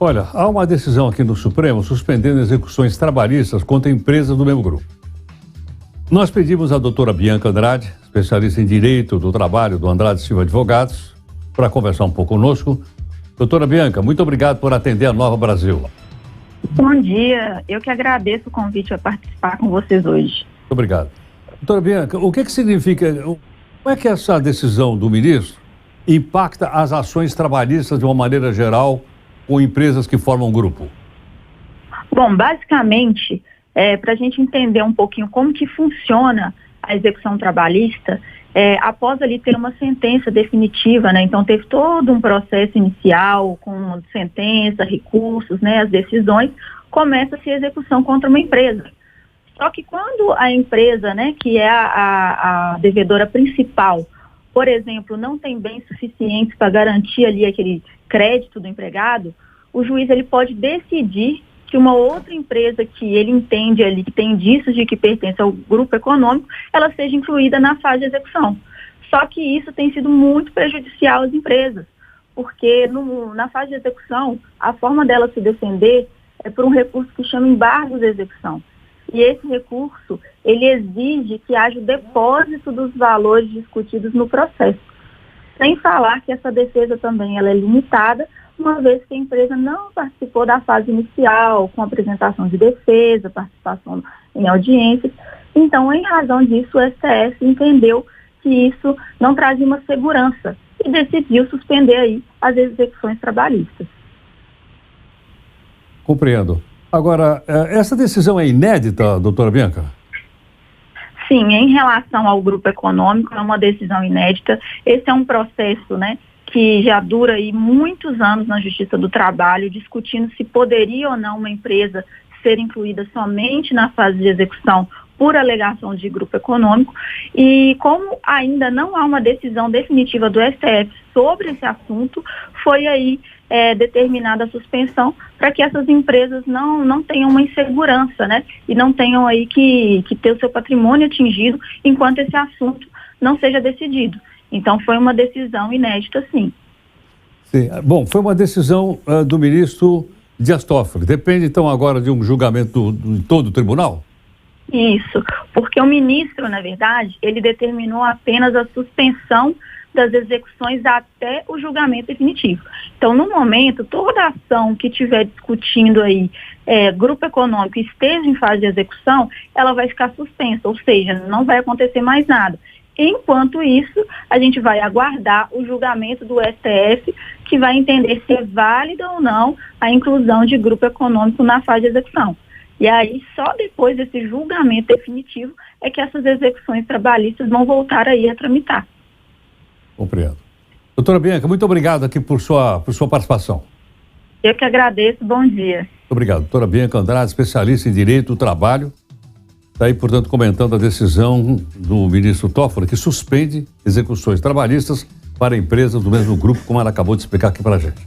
Olha, há uma decisão aqui no Supremo suspendendo execuções trabalhistas contra empresas do mesmo grupo. Nós pedimos à doutora Bianca Andrade, especialista em Direito do Trabalho do Andrade Silva Advogados, para conversar um pouco conosco. Doutora Bianca, muito obrigado por atender a Nova Brasil. Bom dia, eu que agradeço o convite para participar com vocês hoje. Muito obrigado. Doutora Bianca, o que significa, como é que essa decisão do ministro impacta as ações trabalhistas de uma maneira geral com empresas que formam um grupo? Bom, basicamente, para a gente entender um pouquinho como que funciona a execução trabalhista, após ali ter uma sentença definitiva, né? Então teve todo um processo inicial com sentença, recursos, né? As decisões, começa-se a execução contra uma empresa. Só que quando a empresa, né, que é a devedora principal, por exemplo, não tem bens suficientes para garantir ali aquele crédito do empregado, o juiz ele pode decidir que uma outra empresa que ele entende ali, que tem indícios de que pertence ao grupo econômico, ela seja incluída na fase de execução. Só que isso tem sido muito prejudicial às empresas, porque na fase de execução, a forma dela se defender é por um recurso que chama embargo de execução. E esse recurso, ele exige que haja o depósito dos valores discutidos no processo. Sem falar que essa defesa também ela é limitada, uma vez que a empresa não participou da fase inicial, com apresentação de defesa, participação em audiências. Então, em razão disso, o STF entendeu que isso não trazia uma segurança e decidiu suspender aí as execuções trabalhistas. Compreendo. Agora, essa decisão é inédita, doutora Bianca? Sim, em relação ao grupo econômico, é uma decisão inédita. Esse é um processo, né, que já dura aí muitos anos na Justiça do Trabalho, discutindo se poderia ou não uma empresa ser incluída somente na fase de execução por alegação de grupo econômico. E como ainda não há uma decisão definitiva do STF sobre esse assunto, foi aí determinada a suspensão para que essas empresas não tenham uma insegurança, né? E não tenham aí que ter o seu patrimônio atingido enquanto esse assunto não seja decidido. Então, foi uma decisão inédita, sim. Sim. Bom, foi uma decisão do ministro Dias Toffoli. Depende, então, agora de um julgamento de todo o tribunal? Isso, porque o ministro, na verdade, ele determinou apenas a suspensão das execuções até o julgamento definitivo. Então, no momento, toda ação que estiver discutindo aí, grupo econômico esteja em fase de execução, ela vai ficar suspensa, ou seja, não vai acontecer mais nada. Enquanto isso, a gente vai aguardar o julgamento do STF, que vai entender se é válida ou não a inclusão de grupo econômico na fase de execução. E aí, só depois desse julgamento definitivo, é que essas execuções trabalhistas vão voltar aí a tramitar. Compreendo. Doutora Bianca, muito obrigado aqui por sua participação. Eu que agradeço, bom dia. Muito obrigado. Doutora Bianca Andrade, especialista em Direito do Trabalho. Está aí, portanto, comentando a decisão do ministro Toffoli, que suspende execuções trabalhistas para empresas do mesmo grupo, como ela acabou de explicar aqui para a gente.